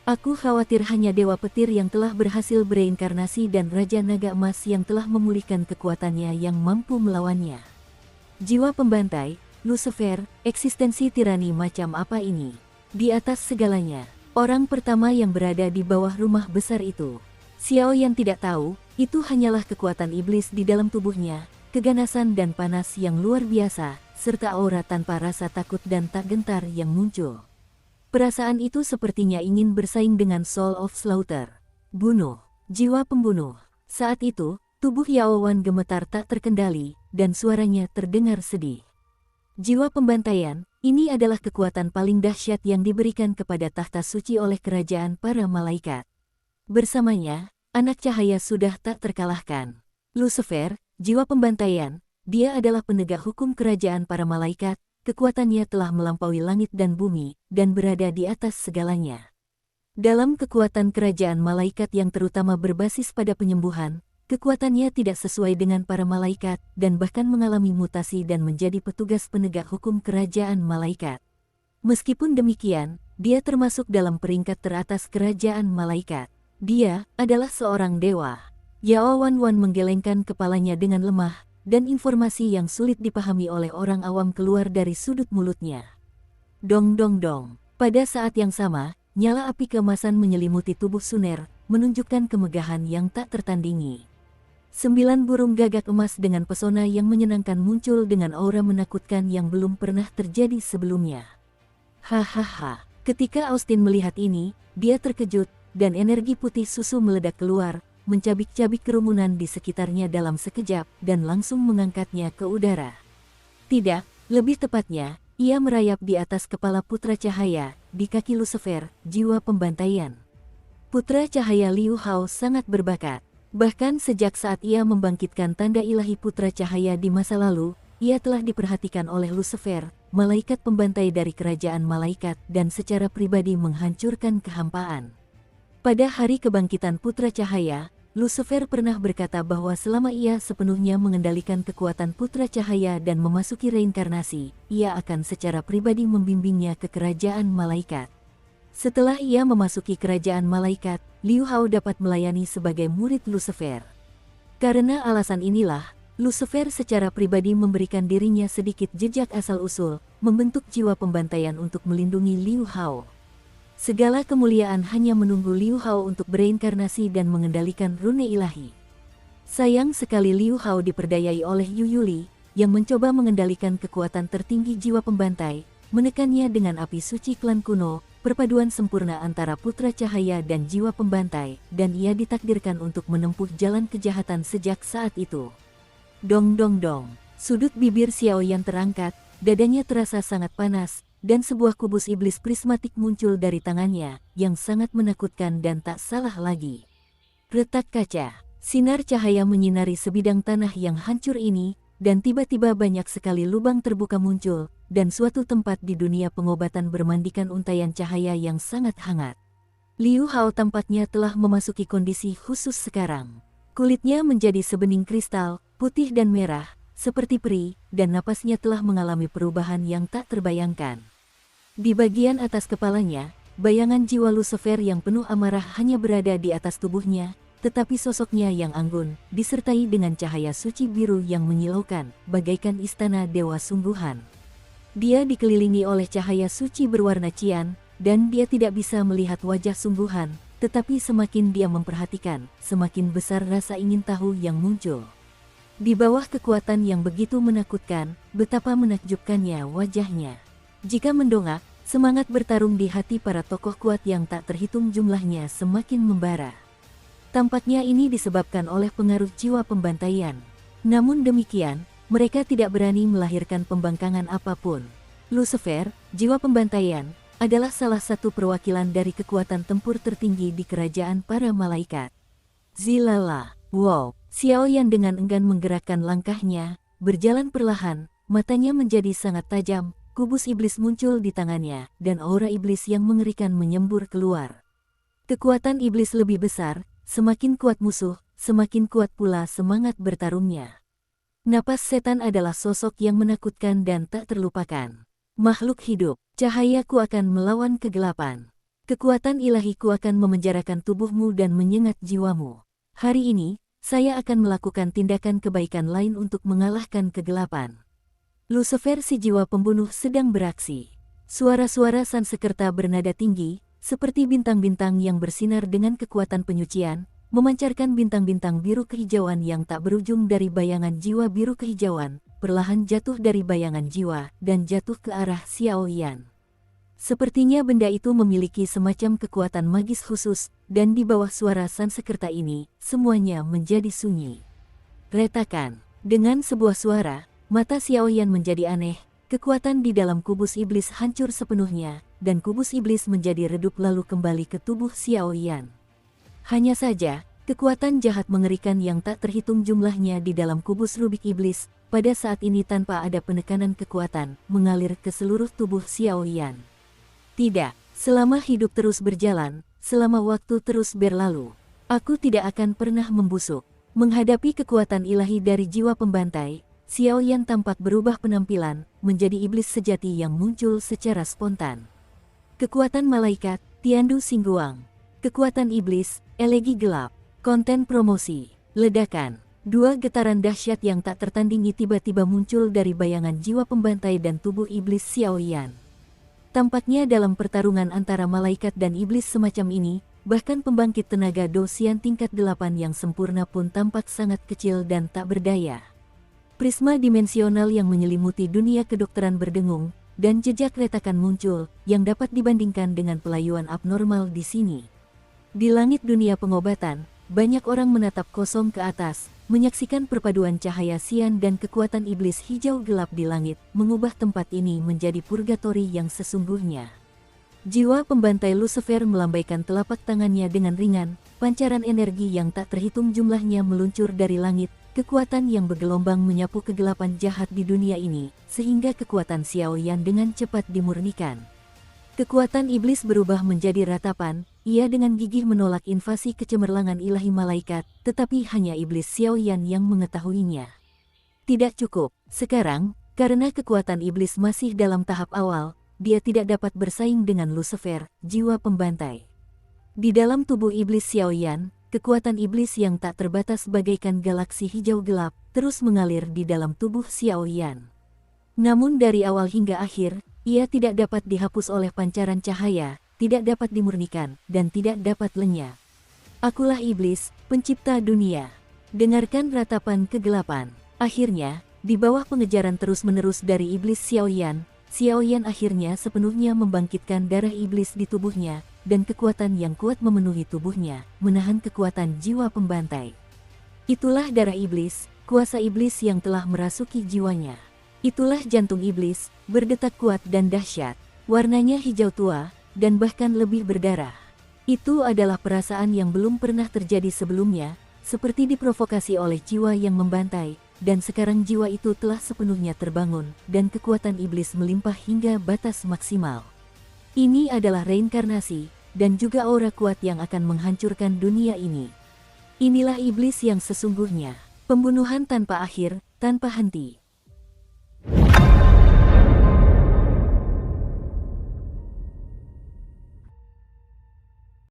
Aku khawatir hanya Dewa Petir yang telah berhasil bereinkarnasi dan Raja Naga Emas yang telah memulihkan kekuatannya yang mampu melawannya. Jiwa pembantai, Lucifer, eksistensi tirani macam apa ini? Di atas segalanya, orang pertama yang berada di bawah rumah besar itu. Xiao Yan tidak tahu, itu hanyalah kekuatan iblis di dalam tubuhnya, keganasan dan panas yang luar biasa, serta aura tanpa rasa takut dan tak gentar yang muncul. Perasaan itu sepertinya ingin bersaing dengan Soul of Slaughter. Bunuh, jiwa pembunuh. Saat itu, tubuh Yao Wan gemetar tak terkendali, dan suaranya terdengar sedih. Jiwa pembantaian, ini adalah kekuatan paling dahsyat yang diberikan kepada tahta suci oleh kerajaan para malaikat. Bersamanya, anak cahaya sudah tak terkalahkan. Lucifer, jiwa pembantaian, dia adalah penegak hukum kerajaan para malaikat. Kekuatannya telah melampaui langit dan bumi, dan berada di atas segalanya. Dalam kekuatan kerajaan malaikat yang terutama berbasis pada penyembuhan, kekuatannya tidak sesuai dengan para malaikat, dan bahkan mengalami mutasi dan menjadi petugas penegak hukum kerajaan malaikat. Meskipun demikian, dia termasuk dalam peringkat teratas kerajaan malaikat. Dia adalah seorang dewa. Yao Wan menggelengkan kepalanya dengan lemah, dan informasi yang sulit dipahami oleh orang awam keluar dari sudut mulutnya. Dong dong dong. Pada saat yang sama, nyala api keemasan menyelimuti tubuh Suner, menunjukkan kemegahan yang tak tertandingi. 9 burung gagak emas dengan pesona yang menyenangkan muncul dengan aura menakutkan yang belum pernah terjadi sebelumnya. Hahaha. Ketika Austin melihat ini, dia terkejut, dan energi putih susu meledak keluar, mencabik-cabik kerumunan di sekitarnya dalam sekejap, dan langsung mengangkatnya ke udara. Tidak, lebih tepatnya, ia merayap di atas kepala Putra Cahaya, di kaki Lucifer, jiwa pembantaian. Putra Cahaya Liu Hao sangat berbakat. Bahkan sejak saat ia membangkitkan tanda ilahi Putra Cahaya di masa lalu, ia telah diperhatikan oleh Lucifer, malaikat pembantai dari kerajaan malaikat, dan secara pribadi menghancurkan kehampaan. Pada hari kebangkitan Putra Cahaya, Lucifer pernah berkata bahwa selama ia sepenuhnya mengendalikan kekuatan Putra Cahaya dan memasuki reinkarnasi, ia akan secara pribadi membimbingnya ke kerajaan malaikat. Setelah ia memasuki kerajaan malaikat, Liu Hao dapat melayani sebagai murid Lucifer. Karena alasan inilah, Lucifer secara pribadi memberikan dirinya sedikit jejak asal-usul, membentuk jiwa pembantaian untuk melindungi Liu Hao. Segala kemuliaan hanya menunggu Liu Hao untuk bereinkarnasi dan mengendalikan rune ilahi. Sayang sekali Liu Hao diperdayai oleh Yu Yuli, yang mencoba mengendalikan kekuatan tertinggi jiwa pembantai, menekannya dengan api suci klan kuno, perpaduan sempurna antara Putra Cahaya dan jiwa pembantai, dan ia ditakdirkan untuk menempuh jalan kejahatan sejak saat itu. Dong dong dong, sudut bibir Xiao Yan terangkat, dadanya terasa sangat panas, dan sebuah kubus iblis prismatik muncul dari tangannya, yang sangat menakutkan dan tak salah lagi. Retak kaca, sinar cahaya menyinari sebidang tanah yang hancur ini, dan tiba-tiba banyak sekali lubang terbuka muncul, dan suatu tempat di dunia pengobatan bermandikan untaian cahaya yang sangat hangat. Liu Hao tampaknya telah memasuki kondisi khusus sekarang. Kulitnya menjadi sebening kristal, putih dan merah, seperti peri, dan napasnya telah mengalami perubahan yang tak terbayangkan. Di bagian atas kepalanya, bayangan jiwa Lucifer yang penuh amarah hanya berada di atas tubuhnya, tetapi sosoknya yang anggun, disertai dengan cahaya suci biru yang menyilaukan, bagaikan istana dewa sungguhan. Dia dikelilingi oleh cahaya suci berwarna cian, dan dia tidak bisa melihat wajah sungguhan, tetapi semakin dia memperhatikan, semakin besar rasa ingin tahu yang muncul. Di bawah kekuatan yang begitu menakutkan, betapa menakjubkannya wajahnya. Jika mendongak, semangat bertarung di hati para tokoh kuat yang tak terhitung jumlahnya semakin membara. Tampaknya ini disebabkan oleh pengaruh jiwa pembantaian. Namun demikian, mereka tidak berani melahirkan pembangkangan apapun. Lucifer, jiwa pembantaian, adalah salah satu perwakilan dari kekuatan tempur tertinggi di kerajaan para malaikat. Zilala, wow, Xiao Yan dengan enggan menggerakkan langkahnya, berjalan perlahan, matanya menjadi sangat tajam, kubus iblis muncul di tangannya, dan aura iblis yang mengerikan menyembur keluar. Kekuatan iblis lebih besar, semakin kuat musuh, semakin kuat pula semangat bertarungnya. Napas setan adalah sosok yang menakutkan dan tak terlupakan. Makhluk hidup, cahayaku akan melawan kegelapan. Kekuatan ilahiku akan memenjarakan tubuhmu dan menyengat jiwamu. Hari ini, saya akan melakukan tindakan kebaikan lain untuk mengalahkan kegelapan. Lucifer, si jiwa pembunuh, sedang beraksi. Suara-suara Sansekerta bernada tinggi, seperti bintang-bintang yang bersinar dengan kekuatan penyucian, memancarkan bintang-bintang biru kehijauan yang tak berujung dari bayangan jiwa biru kehijauan, perlahan jatuh dari bayangan jiwa, dan jatuh ke arah Xiao Yan. Sepertinya benda itu memiliki semacam kekuatan magis khusus, dan di bawah suara Sansekerta ini, semuanya menjadi sunyi. Retakan. Dengan sebuah suara, mata Xiao Yan menjadi aneh, kekuatan di dalam kubus iblis hancur sepenuhnya, dan kubus iblis menjadi redup lalu kembali ke tubuh Xiao Yan. Hanya saja, kekuatan jahat mengerikan yang tak terhitung jumlahnya di dalam kubus rubik iblis, pada saat ini tanpa ada penekanan kekuatan, mengalir ke seluruh tubuh Xiao Yan. Tidak, selama hidup terus berjalan, selama waktu terus berlalu, aku tidak akan pernah membusuk. Menghadapi kekuatan ilahi dari jiwa pembantai, Xiao Yan tampak berubah penampilan, menjadi iblis sejati yang muncul secara spontan. Kekuatan malaikat, Tiandu Singguang. Kekuatan iblis, elegi gelap. Konten promosi, ledakan. Dua getaran dahsyat yang tak tertandingi tiba-tiba muncul dari bayangan jiwa pembantai dan tubuh iblis Xiao Yan. Tampaknya dalam pertarungan antara malaikat dan iblis semacam ini, bahkan pembangkit tenaga dosian tingkat 8 yang sempurna pun tampak sangat kecil dan tak berdaya. Prisma dimensional yang menyelimuti dunia kedokteran berdengung, dan jejak retakan muncul, yang dapat dibandingkan dengan pelayuan abnormal di sini. Di langit dunia pengobatan, banyak orang menatap kosong ke atas, menyaksikan perpaduan cahaya sian dan kekuatan iblis hijau gelap di langit, mengubah tempat ini menjadi purgatori yang sesungguhnya. Jiwa pembantai Lucifer melambaikan telapak tangannya dengan ringan, pancaran energi yang tak terhitung jumlahnya meluncur dari langit, kekuatan yang bergelombang menyapu kegelapan jahat di dunia ini, sehingga kekuatan Xiao Yan dengan cepat dimurnikan. Kekuatan iblis berubah menjadi ratapan, ia dengan gigih menolak invasi kecemerlangan ilahi malaikat, tetapi hanya iblis Xiao Yan yang mengetahuinya. Tidak cukup, sekarang, karena kekuatan iblis masih dalam tahap awal, dia tidak dapat bersaing dengan Lucifer, jiwa pembantai. Di dalam tubuh iblis Xiao Yan, kekuatan iblis yang tak terbatas bagaikan galaksi hijau gelap, terus mengalir di dalam tubuh Xiao Yan. Namun dari awal hingga akhir, ia tidak dapat dihapus oleh pancaran cahaya, tidak dapat dimurnikan, dan tidak dapat lenyap. Akulah iblis, pencipta dunia. Dengarkan ratapan kegelapan. Akhirnya, di bawah pengejaran terus-menerus dari iblis Xiao Yan akhirnya sepenuhnya membangkitkan darah iblis di tubuhnya, dan kekuatan yang kuat memenuhi tubuhnya, menahan kekuatan jiwa pembantai. Itulah darah iblis, kuasa iblis yang telah merasuki jiwanya. Itulah jantung iblis, berdetak kuat dan dahsyat, warnanya hijau tua, dan bahkan lebih berdarah. Itu adalah perasaan yang belum pernah terjadi sebelumnya, seperti diprovokasi oleh jiwa yang membantai, dan sekarang jiwa itu telah sepenuhnya terbangun, dan kekuatan iblis melimpah hingga batas maksimal. Ini adalah reinkarnasi, dan juga aura kuat yang akan menghancurkan dunia ini. Inilah iblis yang sesungguhnya, pembunuhan tanpa akhir, tanpa henti.